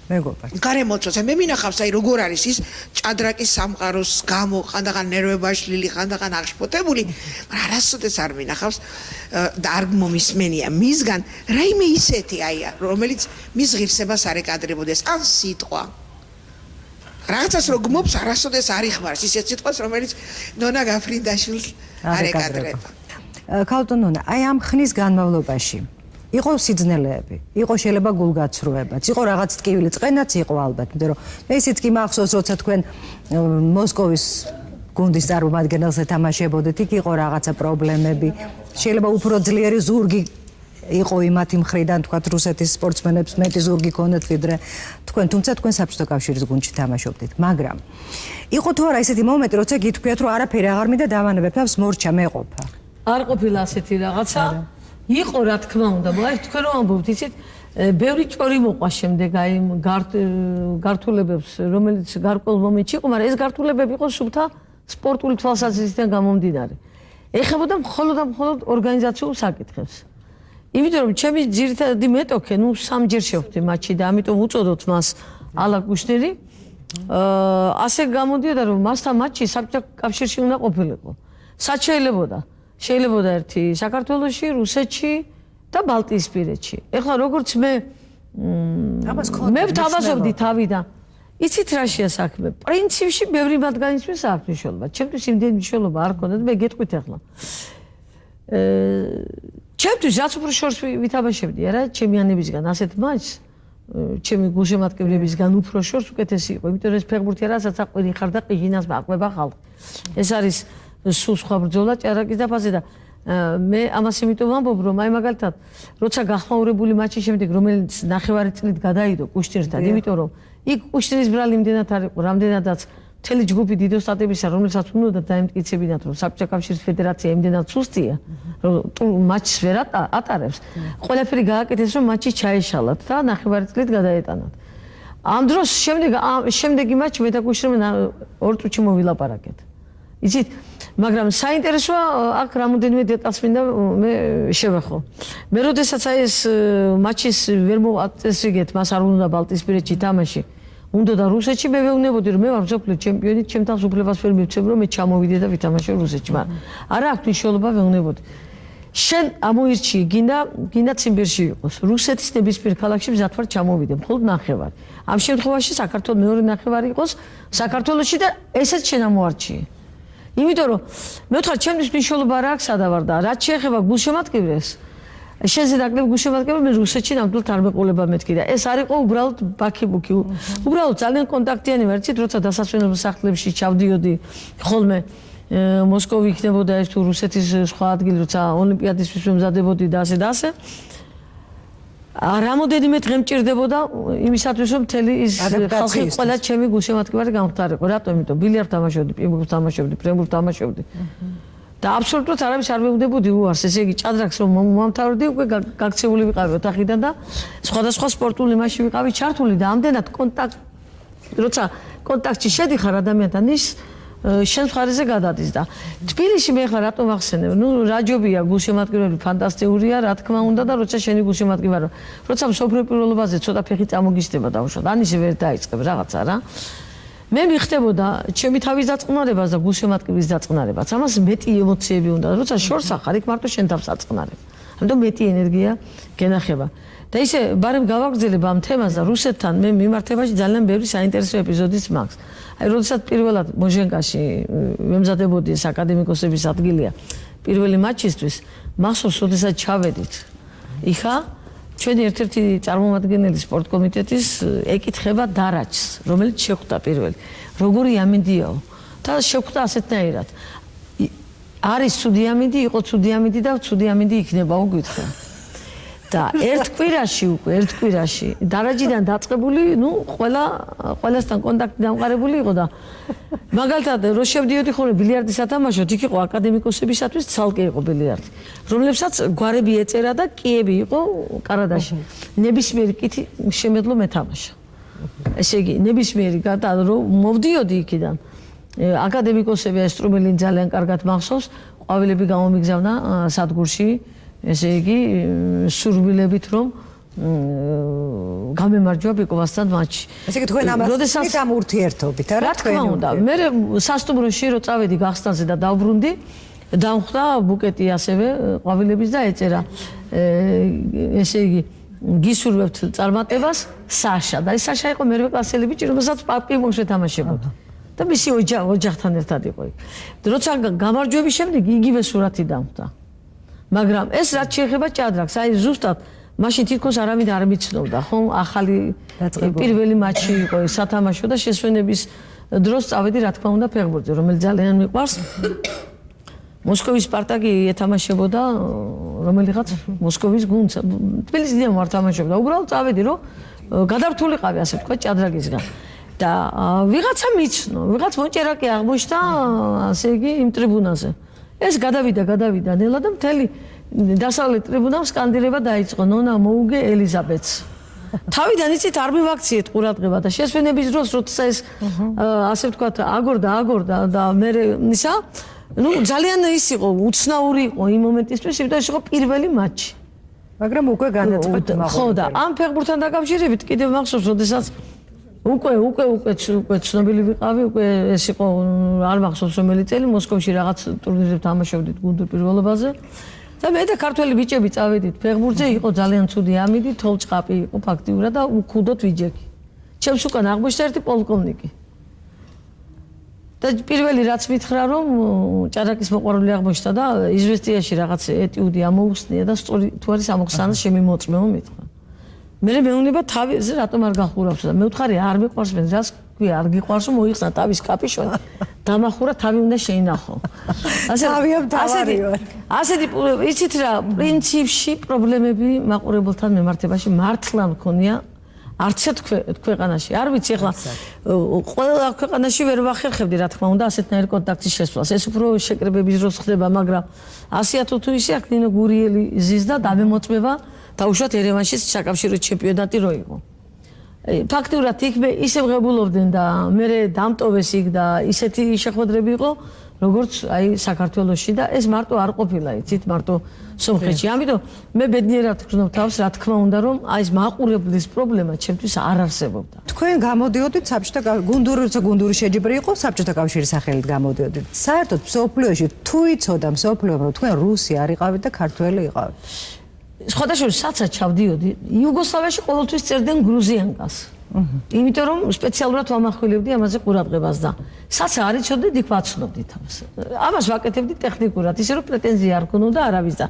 მეგობარს. გარემოცვას. მე მინახავს აი როგორ არის ის ჭადრაკის სამყაროს გამო ხანდახან ნერვებაშლილი, ხანდახან აღშფოთებული, მაგრამ არასოდეს არ მინახავს და არ მომისმენია მისგან რაიმე ისეთი აი რომელიც მის ღირსებას არ ეკადრებოდეს ან სიტყვა რაღაცას რო გმობს, არასოდეს არ იხმარს ისეთ სიტყვას, რომელიც ნონა გაფრინდაშვილს არ ეკადრება. ქალბატონ ნონა, აი ამ ხნის განმავლობაში იყო სიძნელეები, იყო შეიძლება გულგაცრუებაც, იყო რაღაც ტკივილი წყენაც იყო ალბათ, იმიტომ რომ მე ისიც კი მახსოვს, როცა თქვენ მოსკოვის გუნდის წარმომადგენელს ეთამაშებოდით, იქ იყო რაღაცა პრობლემები, შეიძლება უფრო ძლიერი ზურგი იყო იმათი მხრიდან, თქვათ, რუსეთის სპორტსმენებს მეტი ზურგი ქონდათ ვიდრე თქვენ, თუმცა თქვენ საბჭოთა კავშირის გუნდში თამაშობდით, მაგრამ იყო თუ არა ესეთი მომენტი, როცა გითქვიათ, რომ არაფერი აღარ მინდა დავანებებს მორჩა მეყოფა. არ ყოფილა ასეთი რაღაცა. იყო რა თქმა უნდა, მაგრამ თქვენ რომ ამბობთ, იცით, ბევრი ჭორი მოყვა შემდეგ აი გართულებებს, რომელიც გარკვეულ მომენტში იყო, მაგრამ ეს გართულებები იყო სულთა სპორტული თვალსაზრისიდან გამომდინარე. ეხებოდა მხოლოდ და მხოლოდ ორგანიზაციულ საკითხებს. იმიტომ რომ ჩემი ძირითადი მეტოქე, სამჯერ შევხვდი მატჩში და ამიტომ უწოდოთ მას ალა კუშნერი. ასე გამოდიოდა რომ მასთან მატჩი საბჭოთა კავშირში უნდა ყოფილიყო. სად შეიძლებოდა ერთი საქართველოში, რუსეთში და ბალტიისპირეთში. ეხლა როგორც მე ვთავაზობდი თავიდან. იცით რა შეა საქმე? პრინციპში ბევრი მათგანისთვის აქვს მნიშვნელობა. ჩემთვის იმდენი მნიშვნელობა არ ქონდა და მე გეტყვით ახლა. ჩემთვის რაც უფრო შორს ვითამაშებდი, არა, ჩემიანებისგან ასეთ მატჩს, ჩემი გულშემატკივრებისგან უფრო შორს უკეთესი იყო, იმიტომ რომ ეს ფეხბურთი რასაც აყვირი ხარ და ყიჟინას მაყვება ხალხი. ეს არის სულ სხვა ბრძოლა ჭარაკის დაფაზე და მე ამას იმიტომ ვამბობ, რომ აი მაგალითად, როცა გახმაურებული მატჩის შემდეგ, რომელიც 9 წლით გადაიდო კუშნერთან, იმიტომ რომ იქ კუშნერის ბრალი იმდენად არ იყო, რამდენადაც მთელი ჯგუფი დიდო სტატებისა, რომელსაც უნდა დაემტკიცებინათ, რომ საბჭოთა კავშირის ფედერაცია იმდენად სუსტია, რომ მატჩს ვერ ატარებს. ყველაფერი გააკეთეს, რომ მატჩი ჩაეშალათ და 9 წლით გადაეტანათ. ამ დროს შემდეგი მატჩი მე და კუშნერმა 2 წუთში მოვილაპარაკეთ. იცით, მაგრამ საინტერესოა აქ რამოდენიმე დეტალს მინდა მე შევეხო. მე როდესაც აი ეს მატჩის ვერ მოვაწესრიგეთ, მას არ უნდა ბალტიისპირეთში თამაში. უნდა და რუსეთში მე ვეუბნებოდი რომ მე ვარ მსოფლიო ჩემპიონი, ჩემთან უფლებას ვერ მივცემ რომ მე ჩამოვიდე და ვითამაშო რუსეთში, მაგრამ არა აქვს მნიშვნელობა ვეუბნებოდი. შენ ამოირჩიე, გინდა ციმბირში იყოს. რუსეთის ნებისმიერ ქალაქში მზად ვარ ჩამოვიდე, მხოლოდ 9. ამ შემთხვევაში საქართველოს მეორე 9 იყოს საქართველოში და ესეც შენ ამოარჩიე. იმიტომ რომ მე ვთქვა, ჩემთვის მნიშვნელობა არ აქვს სადავარ და რაც შეეხება გულშემატკივრებს, შენზე დაკლებ გულშემატკივრებს მე რუსეთში ნამდვილად არ მეყოლება მეთქი და ეს არ იყო უბრალოდ ბაქი-ბუქი. უბრალოდ ძალიან კონტაქტიანი ვარ, იცით, როცა დასასვენებელ სახლებში ჩავდიოდი ხოლმე მოსკოვი იქნებოდა ეს თუ რუსეთის სხვა ადგილი, როცა ოლიმპიადისთვის მზადებოდი და ასე და ასე. რამოდენიმე დღე მჭირდებოდა იმისათვის რომ მთელი ის ხალხი ყველა ჩემი გულშემატკივარი გამختارიყო. რატომ? იმიტომ ბილიარდს თამაშობდი, პინგ-პონგს თამაშობდი, ფრენბურთს თამაშობდი. და აბსოლუტურად არავის არ მეუბნებოდი უარს, ესე იგი ჭადრაკს რომ მომამთავრდი, უკვე გაქცეული ვიყავი ოთახიდან და სხვადასხვა სპორტული მასში ვიყავი ჩართული და ამდენად როცა კონტაქტში შედიხარ ადამიანთან ის შენ მხარეზე გადადის და თბილისში მე ხარ რატომ ახსენებ? რაჯობია, გულშემატკივრები ფანტასტიკურია, რა თქმა უნდა და როცა შენი გულშემატკივარი, როცა მსოფლიო პირველობაზე ცოტა ფეხი წამოგისდება დაუშვათ, ან ისე ვერ დაიწყებ რაღაცა რა. მე მიხდებოდა ჩემი თავის დაწყნარებას და გულშემატკივრის დაწყნარებას. ამას მეტი ემოციები უნდა, როცა შორს ახარ, იქ მარტო შენ თავს აწყნარებ. ამიტომ მეტი ენერგია გენახება. და ისე ბარემ გავაგრძელებ ამ თემას და რუსეთთან მე მიმართებაში ძალიან ბევრი საინტერესო ეპიზოდიც მაქვს. აი, როდესაც პირველად მოჟენკაში ვემზადებოდი ეს აკადემიკოსების ადგილია პირველი მატჩისთვის, მახსოვს, როდესაც ჩავედით. იქა ჩვენი ერთ-ერთი წარმომადგენელი სპორტ კომიტეტის ეკითხება დარაჯს, რომელიც შეხვდა პირველი. როგორი ამინდიაო? და შეხვდა ასეთნაირად. არის ცუდი ამინდი, იყო ცუდი ამინდი და ცუდი ამინდი იქნება, უგვითხრა. და ერთ კვირაში დარაჯიდან დაწყებული, ყველასთან კონტაქტი დამყარებული იყო და მაგალითად რო შევდიოდი ხოლმე ბილიარდის ათამაშოთ, იქ იყო აკადემიკოსებისათვის ცალკე იყო ბილიარდი, რომლებსაც გვარები ეწერა და კიები იყო კარადაში. ნებისმიერი კითი შემეძლო მეთამაშა. ესე იგი, ნებისმიერი რო მოვდიოდი იქიდან, აკადემიკოსები ესტრუმელი ძალიან კარგად მახსოვს, ყვავილები გამომიგზავნა სადგურში. ესე იგი, სურვილებით რომ გამემარჯვა ბიკოვასთან მატჩი. ესე იგი, თქვენ ამას ამ ურთიერთობით, რა თქმა უნდა. მე სასტუმროში რო წავედი გახსნაზე და დავბრუნდი, დამხვდა ბუკეტი ასევე ყვავილების და ეწერა. ესე იგი, გისურვებთ წარმატებას საშა და ეს საშა იყო მერვე კლასელი ბიჭი რომელსაც პინგ-პონგს ეთამაშებოდა და მისი ოჯახთან ერთად იყო იქ. როცა გამარჯვების შემდეგ იგივე სურათი დამხდა. მაგრამ ეს რაც შეეხება ჭადრაკს, აი ზუსტად მაშინ თითქოს არავინ არ მიცნობდა, ხო? ახალი პირველი მატჩი იყო სათამაშო და შესვენების დროს წავედი რა თქმა უნდა ფეხბურთზე, რომელიც ძალიან მიყვარს. მოსკოვის სპარტაკი ეთამაშებოდა რომელიღაც მოსკოვის გუნდს. თბილისიდან ვარ თამაშობდა. უბრალოდ წავედი რომ გადართულიყავი ასე თქვა ჭადრაკისგან. და ვიღაცა მიცნო, ვიღაც მოჭერაკი აღმოჩნდა, ასე იგი იმ ტრიბუნაზე. ეს გადავიდა ნელა და მთელი დასავლეთ ტრიბუნამ სკანდირება დაიწყო ნონა მოუგე ელიზაბეთს. თავიდან იცით არ მივაქციეთ ყურადღება და შესვენების დროს როცა ეს ასე ვთქვათ აგორდა და მე ისა ну ძალიან ის იყო უცნაური იყო იმ მომენტისთვის იმიტომ ეს იყო პირველი მატჩი მაგრამ უკვე განაწყოთ მაგალითად ხო და ამ ფეხბურთთან დაკავშირებით კიდევ მახსოვს როდესაც უკვე ცნობილი ვიყავი უკვე ეს იყო არ მახსოვს რომელი წელი მოსკოვში რაღაც ტურნირზე თამაშობდით გუნდურ პირველობაზე და მე და ქართველი ბიჭები წავედით ფეხბურთზე იყო ძალიან ცუდი ამინდი თოლწყაპი იყო ფაქტიურად და უხუდოთ ვიჯექი ჩემს უკან აღმოჩნდა ერთი პოლკოვნიკი და პირველი რაც მითხრა რომ ჭადრაკის მოყვარული აღმოჩნდა და იზვესტიაში რაღაც ეტიუდი ამოუხსნია და სწორი თუ არის ამოხსნა შემიმოწმეო მითხრა მე მეუნება თავზე რატომ არ გახურავს და მე ვთხარი არ მიყვარს მე რას ქვია არ გიყვარს რომ მოიხსნა თავის კაპიშონი დამახურა თავი უნდა შეინახო ასეთი იცით რა პრინციპში პრობლემები მაყურებელთან მემართებაში მართლა მქონია არც ერთ ქვეყანაში არ ვიცი ახლა ყველა ქვეყანაში ვერ ვახერხებდი რა თქმა უნდა ასეთნაირი კონტაქტის შესვლას ეს უფრო შეკრებების დროს ხდება მაგრამ ასიათო თუ ისე აქ ნინო გურიელი ზის და დამემოწმება დაუშვათ ერევანში საკავშირო ჩემპიონატი რო იყო ფაქტიურად იქ მე ისე ვღებულობდნენ და მე დამტოვეს იქ და ისეთი შეხვედრები იყო როგორც აი საქართველოში და ეს მარტო არ ყოფილა იცით მარტო სომხეთში ამიტომ მე ბედნიერად ვგრძნობ თავს რა თქმა უნდა რომ აი ეს მაყურებლის პრობლემა ჩემთვის არ არსებობდა თქვენ გამოდიოდით საბჭოთა გუნდური შეჯიბრი იყო საბჭოთა კავშირის სახელით გამოდიოდით საერთოდ მსოფლიოში თუ იცოდა მსოფლიომ რომ თქვენ რუსი არ იყავით და ქართველი იყავით სხვადასხვა საცად ჩავდიოდი იუგოსლავიაში ყოველთვის წერდნენ გრუზიანკას იმიტომ რომ სპეციალურად ვამახვილებდი ამაზე ყურადღებას და საცა არ იცოდი იქ ვაცნობდი თავს ამას ვაკეთებდი ტექნიკურად ისე რომ პრეტენზია არ ქონოდა არავის და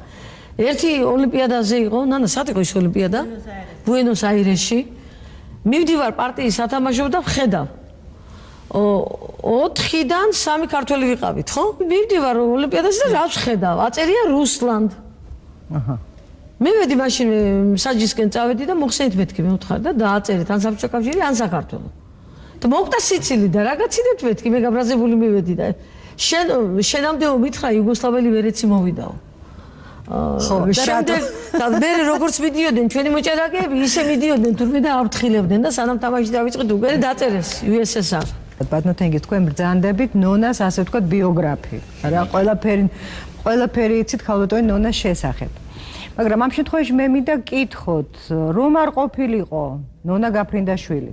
ერთი ოლიმპიადაზე იყო ნანა სად იყო ის ოლიმპიადა ბუენოს აირესში მივდივარ პარტიის სათამაშო და ვხედავ 4-დან 3 ქართველი ვიყავით ხო მივდივარ ოლიმპიადაზე და რაც ვხედავ აწერია რუსლანდ აჰა მე ვედი მაშინ საჯისკენ წავედი და მოხსენით მეთქი მე ვთხარ და დააწერეთ ან საბჭოთა კავშირი ან საქართველო. და მოხდა სიცილი და რა გაციდეთ მეთქი მე გაბრაზებული მივედი და შენამდე მითხრა იუგოსლაველი ვერეცი მოვიდაო. ხო შემდეგ და მე როგორც მიდიოდნენ ჩვენი მოჭადრაკეები ისე მიდიოდნენ თურმე და არ ვთხილებდნენ და სანამ თამაში დავიწყეთ უკვე დაწერეს USSR. ბატონო თენგი თქვენ ბრძანდებით ნონას ასე ვთქვათ ბიოგრაფი. რა ყველაფერი იცით ქალბატონი ნონას შესახებ. მაგრამ ამ შემთხვევაში მე მინდა გკითხოთ, რომ არ ყოფილიყო ნონა გაფრინდაშვილი.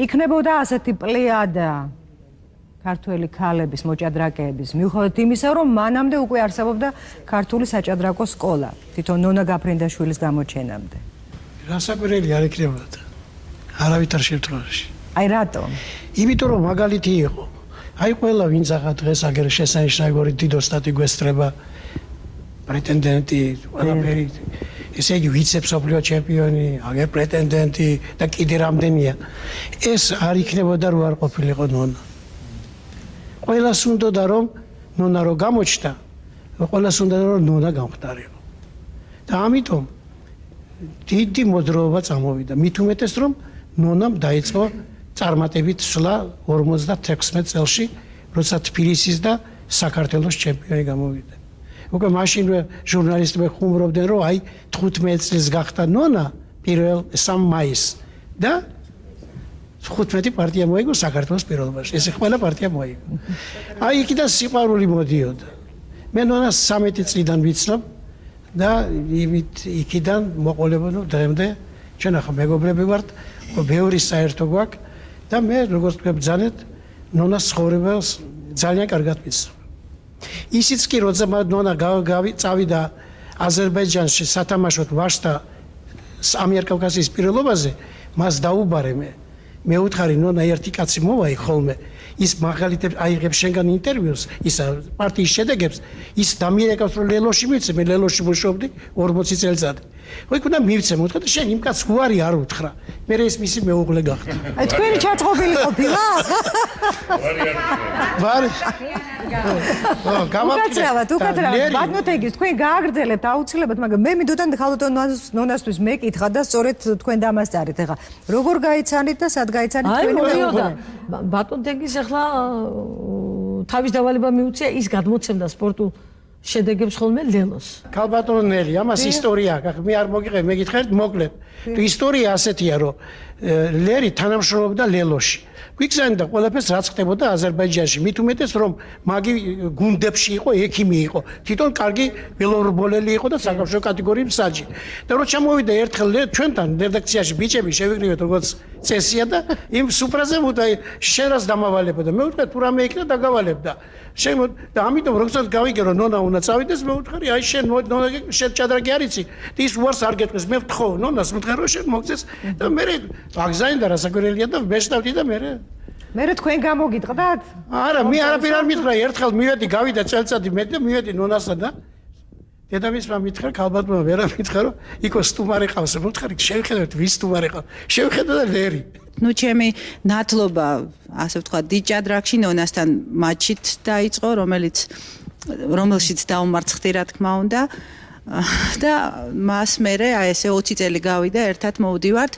იქნებოდა ასეთი პლეიადა ქართველი ქალების მოჭადრაკეების, მიუხედავად იმისა, რომ მანამდე უკვე არსებობდა ქართული საჭადრაკო სკოლა, თვითონ ნონა გაფრინდაშვილის გამოჩენამდე. რასაკვირველი არ იქნებოდა. არავითარ შემთხვევაში. აი რატომ? იმიტომ რომ მაგალითი იყო. აი ყველა ვინც ახლა დღეს აგერ შესანიშნავი დიდო სტატი გვესწრება პრეტენდენტი, ყველაფერი, ესე იგი ვიცე-მსოფლიო ჩემპიონი, აგერ პრეტენდენტი და კიდე რამდენია. ეს არ იქნებოდა რო არ ყოფილიყო ნონა. ყველას უნდოდა რომ ნონა რო გამოჩნდა, ყველას უნდოდა რომ ნონა გამختارიყო. და ამიტომ დიდი მოძრაობა წამოვიდა. მით უმეტეს რომ ნონამ დაიწყო წარმატებით სვლა 56 წელში, როცა თბილისის და საქართველოს ჩემპიონი გამოვიდა. უკვე მაშინ ჟურნალისტები ხუმრობდნენ რომ აი 15 წელს გახდა ნონა პირველ 3 მაისს და 15 პარტია მოიგო საქართველოს პირველობაში. ეს ყველა პარტია მოიგო. აი იქიდან სიყვარული მოდიოდა. მე ნონას 13 წლიდან ვიცნობ და იქიდან მოყოლებოდა დღემდე ჩვენ ახლა მეგობრები ვართ, ბევრი საერთო გვაქვს და მე როგორც თქვენ ბრძანეთ ნონას ცხოვრებას ძალიან კარგად ვიცნობ. ისიც კი როცა ნონა წავიდა აზერბაიჯანში სათამაშოდ ვაშტა ამიერკავკასიის პირველობაზე მას დაუბარე მე უთხარი ნონა ერთი კაცი მოვაი ხოლმე ის მაგალითებს აიღებს შენგან ინტერვიუს ის პარტიის შედეგებს ის დამიერეკავს რომ ლელოში მივცე მე ლელოში მუშაობდი 40 წელიწადი ვიქ უნდა მივცე მოთხრა და შენ იმ კაცს უარი არ უთხრა მე ეს მისი მეუღლე გახდა აი თქვენი ჩაწყობილი ყოფილა ვარ უკაცრავად ბატონთეგის თქვენ გააგრძელებთ აუცილებლად მაგრამ მე მინდოდა ხალხო ნონასთვის მეკითხა და სწორედ თქვენ დამასწარეთ ეხლა როგორ გაიცანით და სად გაიცანით თქვენი მეუღლე ბატონთეგის ახლა თავის დავალება მიუწია ის გადმოცემდა სპორტულ შედეგებს ხოლმე ლელოს. ქალბატონო ნელი, ამას ისტორია აქვს. მე არ მოგიღებ, მეკითხეთ, მოკლედ. თუ ისტორია ასეთია, რომ ლერი თანამშრომლობდა ლელოში. გვიგზავნიდა ყველაფერს რაც ხდებოდა აზერბაიჯანში. მით უმეტეს რომ მაგი გუნდებში იყო, ექიმი იყო. თვითონ კარგი ველორბოლელი იყო და საკავშირო კატეგორიის მსაჯი. და რო ჩამოვიდა ერთხელ ჩვენთან რედაქციაში ბიჭები შევიგროვეთ როგორც წესია და იმ სუფრაზე მუდაი შენ რას დამავალებოდა. მე ვთქვი თუ რამე იქნა დაგავალებდა. და ამიტომ როცა გავიგე რომ ნონა უნდა წავიდეს მე ვთქვი აი შენ ნონა შენ ჭადრაკი არ იცი და ის უარს არ გეტყვის მე ვთხოვ ნონას ვთქვი რომ შენ მოგწეს და მე აგზაინდა რასაკვირველია და ვეშტავდი და მე თქვენ გამოგიტყდათ არა მე არაფერ არ მითხრა ერთხელ მივედი გავიდა წელწადი მე და მივედი ნონასთან და დედამისმა მითხრა ქალბატონმა ვერა მითხრა რომ იქო სტუმარი ყავს მე ვთქვი შევხედოთ ვის სტუმარი ყავს შევხედა და ლერი ну ჩემი ნათლობა ასე ვთქვა დიჭადრაკში ნონასთან მატჩით დაიწყო რომელშიც დაუმარცხდი რა თქმა უნდა და მას მერე აი ესე 20 წელი გავიდა ერთად მოვდივართ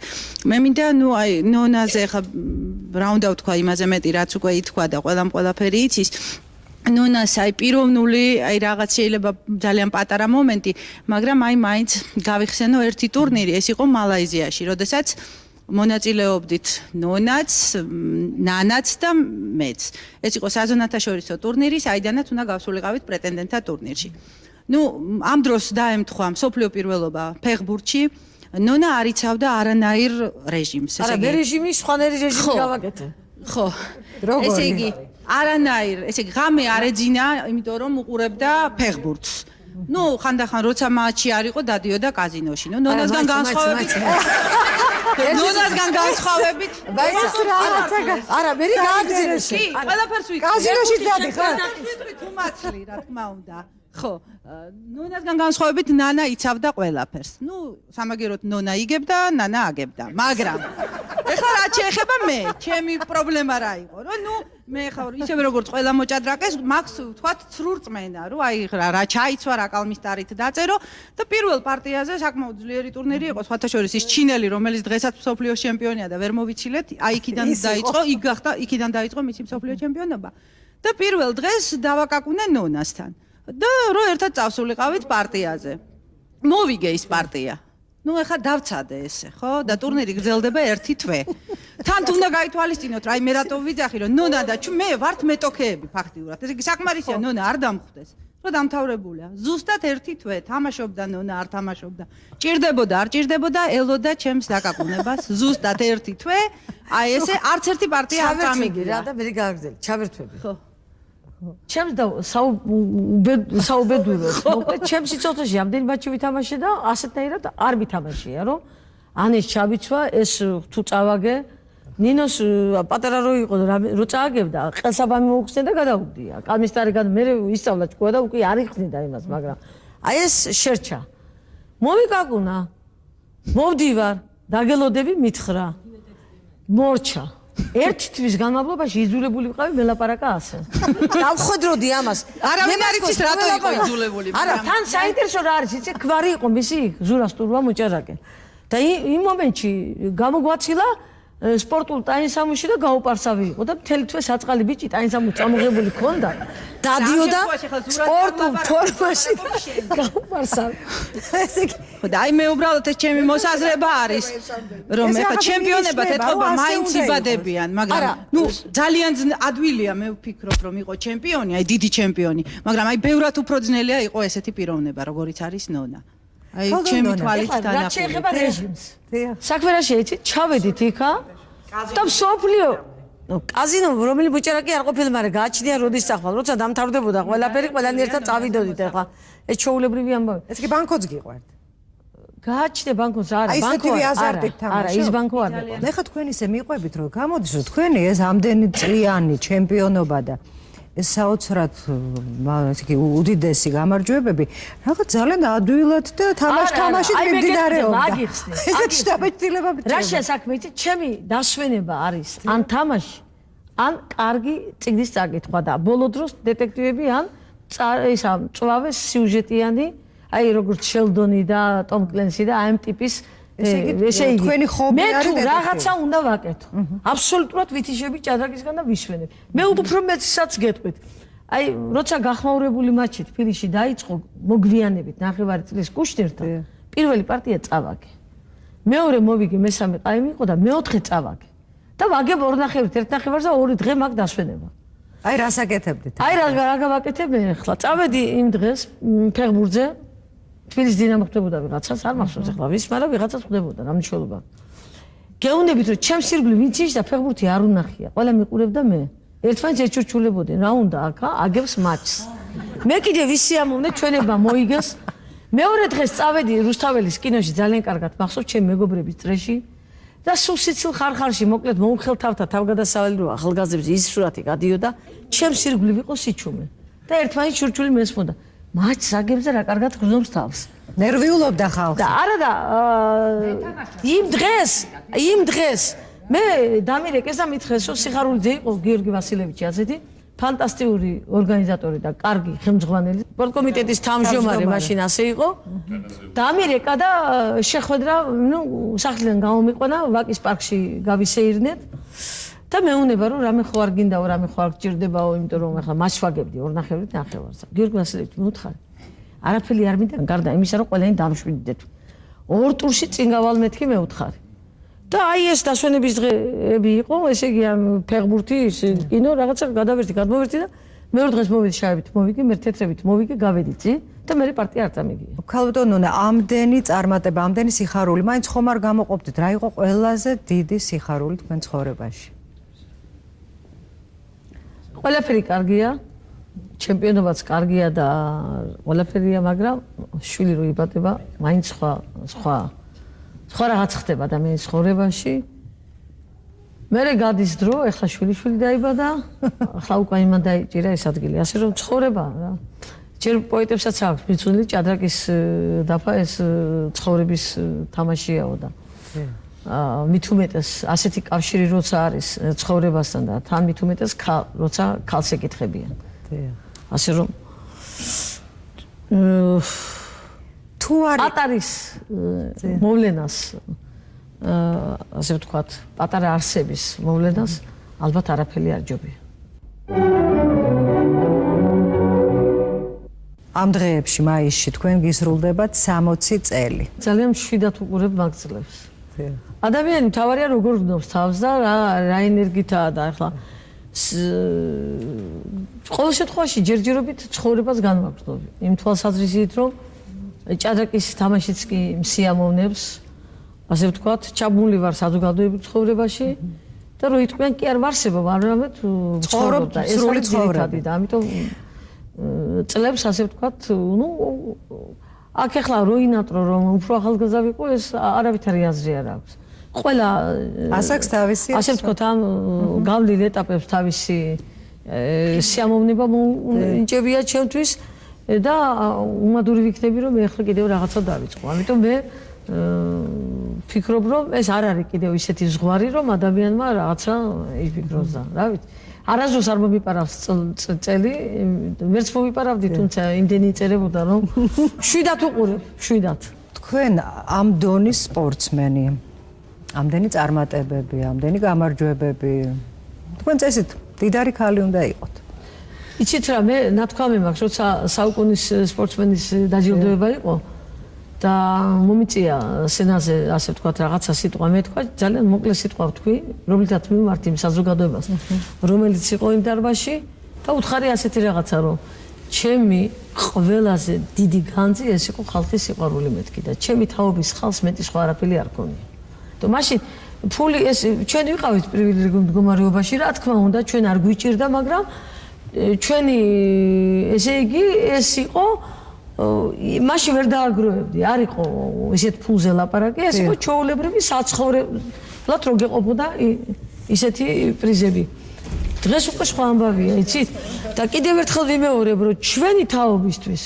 მე მინდა ну აი ნონაზე ხა რა უნდა ვთქვა იმაზე მეტი რაც უკვე ითქვა და ყველაფერი იცის ნონას აი პიროვნული აი რაღაც შეიძლება ძალიან პატარა მომენტი მაგრამ აი მაინც გავიხსენო ერთი ტურნირი ეს იყო მალაიზიაში როდესაც მონაწილეობდით ნონაც, ნანაც და მეც. ეს იყო საზონათაშორისო ტურნირი, საიდანაც უნდა გავსულიყავით პრეტენდენტთა ტურნირში. Ну, ამ დროს დაემთხვა მსოფლიო პირველობა ფეხბურთში. ნონა არ იცავდა არანაირ რეჟიმს, ესე იგი. არა, რეჟიმი, სხვანაირი რეჟიმი გავაკეთე. ხო. ესე იგი, არანაირ, ესე იგი, ღამე არ ეძინა, იმიტომ რომ უყურებდა ფეხბურთს. ну, ხანდახან როცა მატჩი არ იყო, დადიოდა კაზინოში. ну, ნონასგან განსხვავებით ნონასგან განსხვავებით ეს რაღაცა არა მე გააგზავნე კი ყველაფერს ვიქნა კაზინოში დადიხარ თუ მაცლი რა თქმა უნდა ხო ნონასგან განსხვავებით ნანა იცავდა ყველაფერს ну სამაგეროდ ნონა იგებდა ნანა აგებდა მაგრამ ეხლა რა შეეხება მე ჩემი პრობლემა რა იყო რომ ну მე ხა ისევე როგორც ყველა მოჭადრაკეს მაქვს ვთქვათ ცრურწმენა რომ აი რა ჩაიცვა რა კალმისტარით დაწერო და პირველ პარტიაზე საკმაოდ ძლიერი ტურნირი იყო სხვათა შორის ის ჩინელი რომელიც დღესაც მსოფლიოს ჩემპიონია და ვერ მოვიცილეთ აი იქიდან დაიწყო იქ გახდა იქიდან დაიწყო მისი მსოფლიო ჩემპიონობა და პირველ დღეს დავაკაკუნე ნონასთან და რო ერთად წავსულიყავით პარტიაზე მოვიგე ის პარტია ну ეხა დავცადე ესე ხო და ტურნირი გრძელდება 1 თვე თან თუნდა გაითვალისწინოთ რა მე რატო ვიძახი რომ ნონა და მე ვართ მეტოქეები ფაქტიურად ესე იგი საკმარისია ნონა არ დამხვდეს რომ დამთავრებულია ზუსტად 1 თვე თამაშობდა ნონა არ თამაშობდა ჭირდებოდა არ ჭირდებოდა ელოდა ჩემს დაკაკუნებას ზუსტად 1 თვე აი ესე არც ერთი პარტია არ წამიგი რა და მე გააგრძელი ჩავერთვები ხო ჩემს და საუბედუროთ მოკლედ ჩემს სიცოცხლეში ამდენი მატჩი ვითამაშე და ასეთნაირად არ ვითამაშია რომ ან ეს ჩავიცვა ეს თუ წავაგე ნინოს პატარა რო იყო რო წააგებდა ყელსაბამი მოუხსნე და გადავდია კალმისტარიდან მე ისწავლა ჭკუა და უკვე არ იხსნიდა იმას მაგრამ აი ეს შერჩა მოვიკაკუნა მოვდივარ დაგელოდები მითხრა მორჩა ერთი თვის განმავლობაში იძულებული ვიყავი მელაპარაკა ასე. დავხვედროდი ამას. არავინ არ იცის რატო იყო იძულებული. არა, თან საინტერესო რა არის, იცი, კვარი იყო მისი ზურას ტურვა მოჭარაკე. და იმ მომენტში გამოგვაცილა სპორტულ ტაინსამუში და გაუპარსავი იყო და მთელი თვე საწყალი ბიჭი ტაინსამუში წამოღებული ქონდა. დადიოდა სპორტულ ფორმაში გაუპარსავი. ესე იგი და აი მე უბრალოდ ეს ჩემი მოსაზრება არის რომ ეხა ჩემპიონებად ეთყობა მაინც იბადებიან მაგრამ ნუ ძალიან ადვილია მე ვფიქრობ რომ იყო ჩემპიონი აი დიდი ჩემპიონი მაგრამ აი ბევრად უფრო ძნელია იყო ესეთი პიროვნება როგორიც არის ნონა აი ჩემი თვალით რა შეეხება რეჟიმს საქმე რა შეიძლება ჩავედით იქა და მსოფლიო კაზინო რომელი ბუჭერაკი არ ყოფილი მაგრამ გააჩნია როდის სახვალ როცა დამთავრდებოდა ყველაფერი ყველანი ერთად წავიდოდით ახლა ეს ჩაულებრივი ამბავი ეს კი ბანკოც გიყვართ გააჩნდა ბანკოს არა, აი ესეთი აზარტით არა, თამაშობ. ის ბანკო არ იყო. ეხლა თქვენ ისე მიყვებით, რომ გამოდის, რომ თქვენი ეს ამდენი წლიანი ჩემპიონობა და ეს საოცრად ესე იგი უდიდესი გამარჯვებები რაღაც ძალიან ადვილად და თამაშით მიმდინარეობდა. ესეთ შთაბეჭდილება რა შესაქმე იცით, ჩემი დასვენება არის ან თამაში, ან კარგი წიგნის წაკითხვა და ბოლო დროს დეტექტივები ან ისა მწვავე სიუჟეტიანი, აი როგორც შელდონი და ტომ კლენსი და ამ ტიპის ესე იგი თქვენი ხობი არის მე თუ რაღაცა უნდა ვაკეთო. აბსოლუტურად ვითიშები ჭადრაკისგან და ვისვენებ. მე უფრო მეცსაც გეტყვით. აი, როცა გახმაურებული მატჩი თბილისში დაიწყო მოგვიანებით ნახევარი წლის კუშნირთან, პირველი პარტია წავაგე. მეორე მოვიგე, მესამე ყაი მიყო და მეოთხე წავაგე. და ვაგებ ორ ნახევრით, ერთ ნახევარს და ორი დღე მაგ დასვენება. აი რას აკეთებდით? აი რა გავაკეთებ მე ახლა? წავედი იმ დღეს ფეხბურთზე. თბილისის დინამო ხდებოდა ვიღაცას, არ მახსოვს ახლა ვის, მაგრამ ვიღაცას ხდებოდა, რა მნიშვნელობა. გეუნებით რომ ჩემს ირგვლივ ვინც ის და ფეხბურთი არ უნახია. ყველა მიყურებდა მე. ერთმანეთს ეჩურჩულებოდნენ, რა უნდა აქა, აგებს მატჩს. მე კიდე ვისიამოვნე ჩვენება მოიგეს. მეორე დღეს წავედი რუსთაველის კინოში ძალიან კარგად მახსოვს ჩემი მეგობრების წრეში და სულ სიცილ ხარხარში მოკლედ მომხელთავთა თავგადასავალი რო ახალგაზრდებს ის სურათი გადიოდა, ჩემს ირგვლივ იყო სიჩუმე. და ერთმანეთს ჩურჩული მესმოდა. მატჩს აგებს და რა კარგად გრძნობს თავს. ნერვიულობდა ხალხი. და არა და იმ დღეს მე დამირეკეს და მითხრეს რომ სიხარულიძე იყო გიორგი ვასილევიჩი ასეთი ფანტასტიკური ორგანიზატორი და კარგი ხელმძღვანელი სპორტ კომიტეტის თავმჯდომარე მაშინ ასე იყო დამირეკა და შეხვედრა სახლიდან გამომიყვანა ვაკის პარკში გავისეირნეთ და მეუნება რომ რამე ხო არ გინდაო რამე ხო არ გჭირდებაო იმიტომ რომ ახლა მატჩს ვაგებდი ორ ნახევრით ნახევარს გიორგი ვასილევიჩი მეუთხარი არაფერი არ მინდა გარდა იმისა რომ ყველანი დამშვიდდეთ ორ ტურში წინ გავალ მეთქი მეუთხარი და აი ეს დასვენების დღეები იყო, ესე იგი ამ ფეხბურთი, კინო რაღაცა გადავერთი და მეორე დღეს მოვიდი შავებით, მოვიგე, მე თეთრებით მოვიგე, გავედი წინ და მე პარტია არ წამიგია. ქალბატონო, ამდენი წარმატება, ამდენი სიხარული, მაინც ხომ არ გამოყოფდით, რა იყო ყველაზე დიდი სიხარული თქვენ ცხოვრებაში? ყველაფერი კარგია, ჩემპიონობაც კარგია და ყველაფერია, მაგრამ შვილი რო იბადება, მაინც სხვა რაღაც ხდება ადამიანის ცხოვრებაში. მერე გადის დრო, ეხლა შვილი დაიბადა, ახლა უკვე იმან დაიჭირა ეს ადგილი. ასე რომ ცხოვრება რა. ჯერ პოეტებსაც აქვს მიცუნილი ჭადრაკის დაფა ეს ცხოვრების თამაშიაო და მით უმეტეს ასეთი კავშირი როცა არის ცხოვრებასთან და თან მით უმეტეს როცა ქალს ეკითხებიან. ასე რომ თუ არის პატარის მოვლენას ასე ვთქვათ, პატარა არსების მოვლენას ალბათ არაფერი არ ჯობია. ამ დღეებში მაისში თქვენ გისრულდებათ 60 წელი. ძალიან მშვიდად უყურებ მაგ წლებს. ადამიანი მთავარია როგორ გნობს თავს და რა ენერგიითაა და ახლა ყოველ შემთხვევაში ჯერჯერობით ცხოვრებას განვაგრძობი. იმ თვალსაზრისით რომ ჭადრაკის თამაშიც კი მსიამოვნებს, ასე ვთქვათ, ჩაბმული ვარ საზოგადოებრივ ცხოვრებაში და რო იტყვიან კი არ ვარსებობ, არამე ცხოვრობ და ეს არის ძირითადი და ამიტომ წლებს ასე ვთქვათ, აქ ახლა რო ინატრო რომ უფრო ახალგაზრდა ვიყო, ეს არავითარი აზრი არ აქვს. ყველა ასაკს თავისი ასე ვთქვათ, ამ გავლილ ეტაპებს თავისი სიამოვნება ინჭებია ჩემთვის. და უმადური ვიქნები რომ მე ახლა კიდევ რაღაცა დავიწყო. ამიტომ მე ფიქრობ რომ ეს არ არის კიდევ ისეთი ზღვარი რომ ადამიანმა რაღაცა იფიქროს და რა ვიცი. არასდროს არ მომიპარავს წელი, ვერც მომიპარავდი, თუმცა იმდენი იწერებოდა რომ შვიდად უყურებ, შვიდად. თქვენ ამ დონის სპორტსმენი, ამდენი წარმატებები, ამდენი გამარჯვებები. თქვენ წესით დიდარი ქალი უნდა იყოთ. იცით რა, მე ნათქვამი მაქვს, როცა საუკუნის სპორტსმენის დაჯილდოება იყო და მომიწია სცენაზე, ასე ვთქვათ, რაღაცა სიტყვა მეთქვა, ძალიან მოკლე სიტყვა ვთქვი, რომლითაც მიმართ იმ საზოგადოებას, რომელიც იყო იმ დარბაზში და უთხარი ასეთი რაღაცა, რომ ჩემი ყველაზე დიდი განძი ეს იყო ხალხის სიყვარული მეთქი და ჩემი თაობის ხალხს მეტი სხვა არაფერი არ ქონია. და მაშინ ფული ეს ჩვენ ვიყავით პრივილეგიურ მდგომარეობაში, რა თქმა უნდა, ჩვენ არ გვიჭირდა, მაგრამ ჩვენი ესე იგი ეს იყო მაშინ ვერ დააგროვებდი, არ იყო ესეთ ფულზე ლაპარაკი, ეს იყო ჩვეულებრივი საცხოვრებლად რო გეყოფოდა ისეთი პრიზები. დღეს უკვე სხვა ამბავია, იცით? და კიდევ ერთხელ ვიმეორებ, რომ ჩვენი თაობისთვის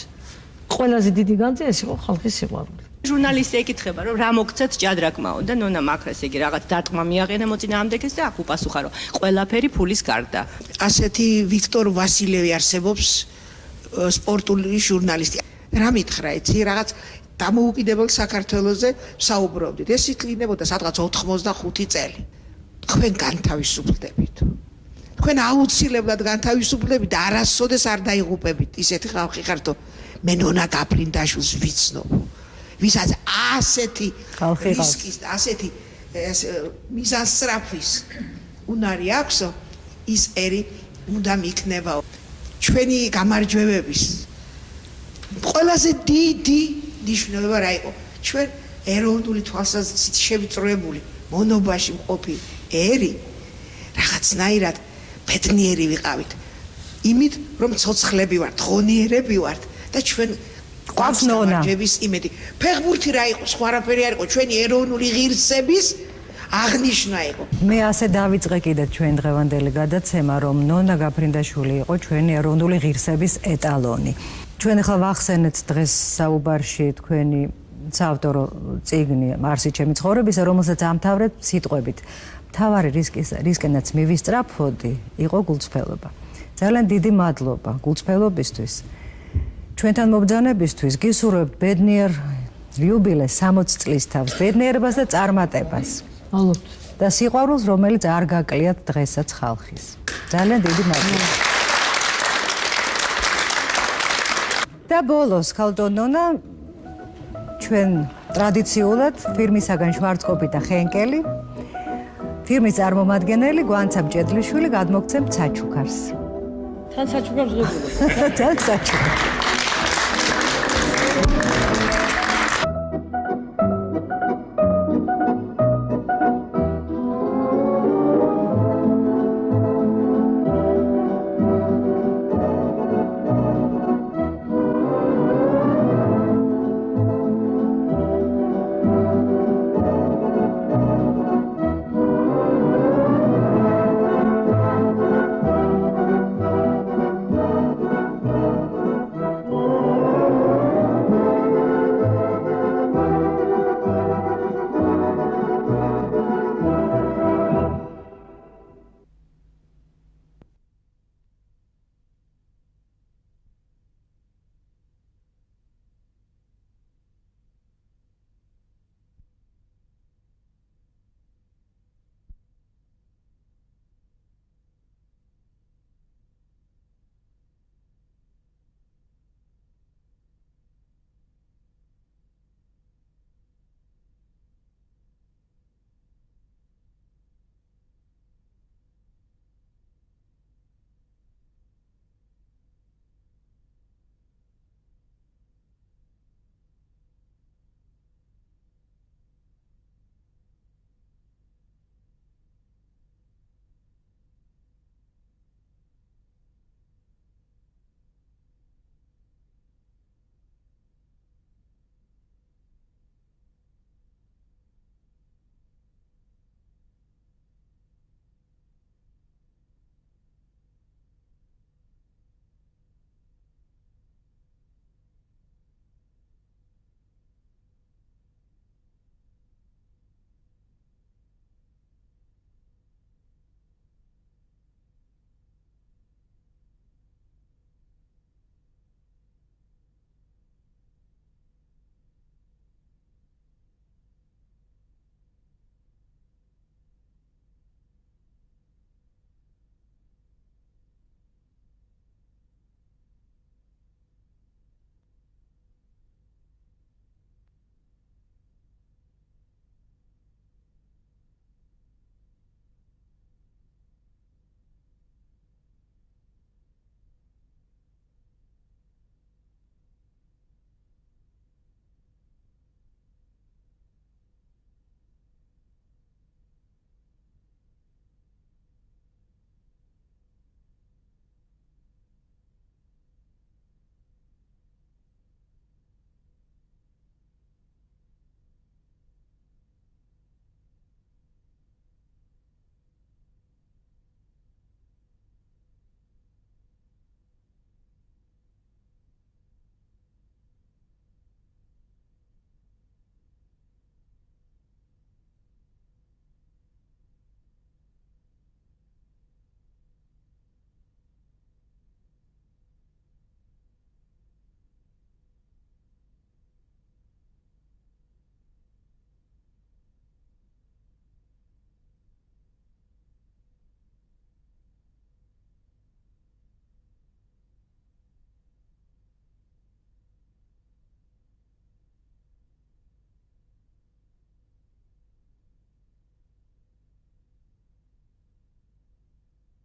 ყველაზე დიდი განძი ეს იყო ხალხის სიყვარული. ჟურნალისტი ეკითხება, რომ რა მოგცეთ ჭადრაკმაო და ნონა მაქრეს იგი რაღაც დარტყმა მიაყენა მოწინააღმდეგეს და აქ უპასუხა, რომ ყველაფერი ფულის გარდა. ასეთი ვიქტორ ვასილევი არსებობს სპორტული ჟურნალისტი. რა მითხრა, იცი, რაღაც დამოუკიდებელ საქართველოზე საუბრობდით. ეს იკლინებოდა სადღაც 85 წელი. თქვენ განთავისუფლდებით. თქვენ აუცილებლად განთავისუფლდებით და არასოდეს არ დაიღუპებით. ისეთი ხალხი ხართ, მე ნონა გაფრინდაშვილს ვიცნობ. ვისაც ასეთი რისკის და ასეთი მიზანსწრაფვის უნარი აქვსო, ის ერი უნდა მიქნებაო. ჩვენი გამარჯვებების ყველაზე დიდი ნიშნულება რა იყო? ჩვენ ეროვნული თვალსაზრისით შევიწროებული მონობაში მყოფი ერი რაღაცნაირად ბედნიერი ვიყავით. იმით, რომ ცოცხლები ვართ, ღონიერები ვართ და ჩვენ გვაქვს ნონა. გამარჯვების იმედი. ფეხბურთი რა იყო? სხვა არაფერი არ იყო. ჩვენი ეროვნული ღირსების აღნიშვნა იყო. მე ასე დავიწყე კიდე ჩვენ დღევანდელი გადაცემა, რომ ნონა გაფრინდაშვილი იყო ჩვენი ეროვნული ღირსების ეტალონი. ჩვენ ახლა ვახსენეთ დღეს საუბარში თქვენი საავტორო წიგნი მარსი ჩემი ცხოვრებისა, რომელსაც ამთავრეთ სიტყვებით. მთავარი რისკენაც მივისწრაფოდი, იყო გულწრფელობა. ძალიან დიდი მადლობა გულწრფელობისთვის. ჩვენთან მობრძანებისთვის გისურვებთ ბედნიერ იუბილეს 60 წლის თავს, ბედნიერებას და წარმატებას. მადლობთ. და სიყვარულს, რომელიც არ გაკლიათ დღესაც ხალხის. ძალიან დიდი მადლობა. და ბოლოს, ქალბატონ ნონა, ჩვენ ტრადიციულად ფირმისაგან შვარცკოპი და ხენკელი, ფირმის წარმომადგენელი გვანცა ბჭედლიშვილი გადმოგცემთ საჩუქარს. თან საჩუქარს ღებულობ. თან საჩუქარს.